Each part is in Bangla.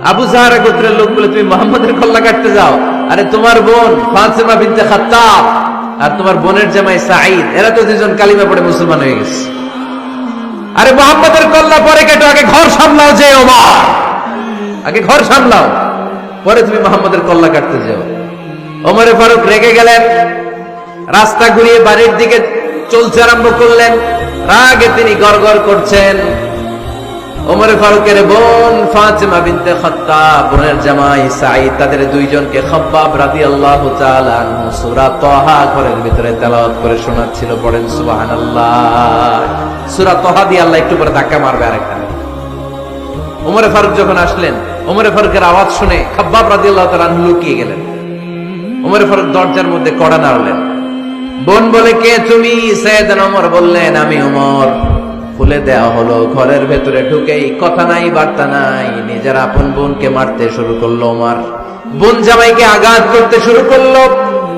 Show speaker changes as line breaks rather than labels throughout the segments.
আবু জাহরা গোত্রের লোক বলে তুমি মুহাম্মদের কল্লা কাটতে যাও? আরে তোমার বোন ফাতিমা বিনতে খাত্তাব আর তোমার বোনের জামাই সাঈদ, এরা তো দুজন কালিমা পড়ে মুসলমান হয়ে গেছে। আরে মুহাম্মদের কল্লা পরে কেটো, আগে ঘর সামলাও। যে ওমর, আগে ঘর সামলাও, পরে তুমি মুহাম্মদের কল্লা কাটতে যাও। ওমরে ফারুক রেগে গেলেন, রাস্তা ঘুরিয়ে বাড়ির দিকে চলতে আরম্ভ করলেন। রাগে তিনি গড়গড় করছেন। ওমরে ফারুকের বোন ফাতিমা বিনতে খাত্তাব, বোনের জামাই সাঈদ, তাদের দুইজনকে খাব্বাব রাদিয়াল্লাহু তাআলা আনহু সূরা তাহা ঘরের ভিতরে তেলাওয়াত করে শোনাচ্ছিল। পড়েন সুবহানাল্লাহ। সূরা তাহা দিয়ে আল্লাহ একটু পরে ধাক্কা মারবে আরেকটা। ওমরে ফারুক যখন আসলেন, ওমরে ফারুকের আওয়াজ শুনে খাব্বাব রাদিয়াল্লাহু তাআলা আনহু লুকিয়ে গেলেন। ওমরে ফারুক দরজার মধ্যে কড়া নাড়লেন। বোন বলে, কে তুমি? সাইয়েদনা ওমর বললেন, আমি ওমর। খুলে দেওয়া হলো। ঘরের ভেতরে ঢুকেই কথা নাই বার্তা নাই, নিজের আপন বোনকে মারতে শুরু করলো ওমর। বোন জামাইকে আঘাত করতে শুরু করলো।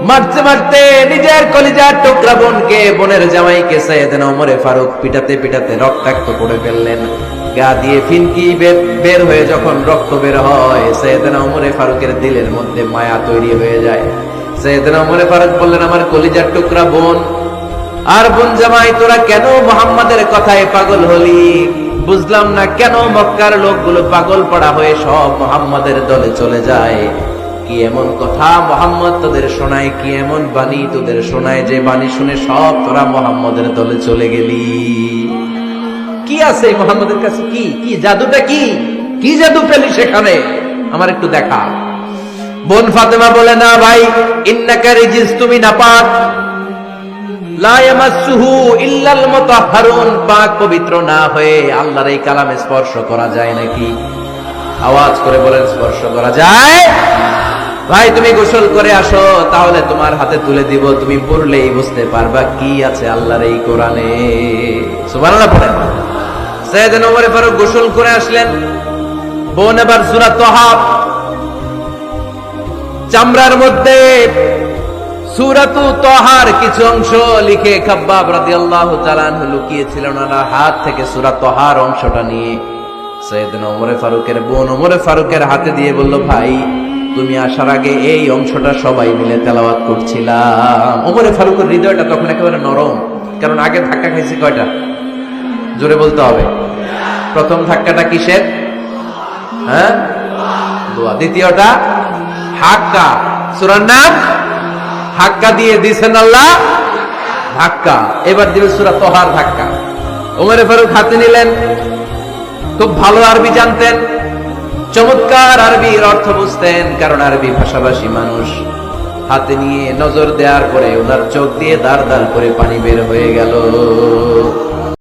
মারতে মারতে নিজের কলিজার টুকরা বোনকে, বোনের জামাইকে সাইয়েদনা ওমরে ফারুক পিটাতে পিটাতে রক্তাক্ত করে ফেললেন। গা দিয়ে ফিনকি বের হয়ে যখন রক্ত বের হয়, সাইয়েদনা ওমরে ফারুকের দিলের মধ্যে মায়া তৈরি হয়ে যায়। সাইয়েদনা ওমরে ফারুক বললেন, আমার কলিজার টুকরা বোন আর বোন জামাই, তোরা কেন মুহাম্মাদের কথায় পাগল হলি? বুঝলাম না কেন মক্কার লোকগুলো পাগল পড়া হয়ে সব মুহাম্মাদের দলে চলে যায়। কি এমন কথা মুহাম্মদ তোদের শোনায়? কি এমন বাণী তোদের শোনায় যে বাণী শুনে সব তোরা মুহাম্মাদের দলে চলে গেলি? কি আছে মুহাম্মাদের কাছে? কি কি জাদুটা? কি কি জাদু পেলি সেখানে? আমার একটু দেখা। বোন ফাতেমা বলে, না ভাই, ইন্নাকা রিজিস, তুমি নাপাক। লা ইয়ামাসসুহু ইল্লাল মুতাহহারুন, পাক পবিত্র না হয়ে আল্লাহর এই কালামে স্পর্শ করা যায় নাকি? আওয়াজ করে বলেন, স্পর্শ করা যায়? ভাই তুমি গোসল করে আসো, তাহলে তোমার হাতে তুলে দিব, তুমি পড়লেই বুঝতে পারবা কি আছে আল্লাহর এই কোরআনে। সুবহানাল্লাহ পড়েন। সাইয়েদনা ওমর ফারুক গোসল করে আসলেন। বোন এবার সূরা তাহা চামড়ার মধ্যে সূরাতু তাহার কিছু অংশ লিখে খাব্বাব রাদিয়াল্লাহু তাআলা আনহু লুকিয়েছিলেন। ওনার হাত থেকে সূরা তাহার অংশটা নিয়ে সাইয়েদনা ওমরে ফারুকের বোন ওমরে ফারুকের হাতে দিয়ে বলল, ভাই তুমি আসার আগে এই অংশটা সবাই মিলে তেলাওয়াত করছিলাম। ওমরে ফারুকের হৃদয়টা তখন একেবারে নরম, কারণ আগে ধাক্কা খাইছে কয়টা? জোরে বলতে হবে। প্রথম ধাক্কাটা কিসের? হ্যাঁ, দোয়া। দ্বিতীয়টা হাক্কা, সূরার নাম হাক্কা দিয়ে দিয়েছেন আল্লাহ ধাক্কা। এবার দিবে সূরা তাহার ধাক্কা। ওমরে ফারুক হাতে নিলেন। খুব ভালো আরবি জানতেন, চমৎকার আরবির অর্থ বুঝতেন, কারণ আরবি ভাষাভাষী মানুষ। হাতে নিয়ে নজর দেওয়ার পরে ওনার চোখ দিয়ে দাঁড় দাঁড় করে পানি বের হয়ে গেল।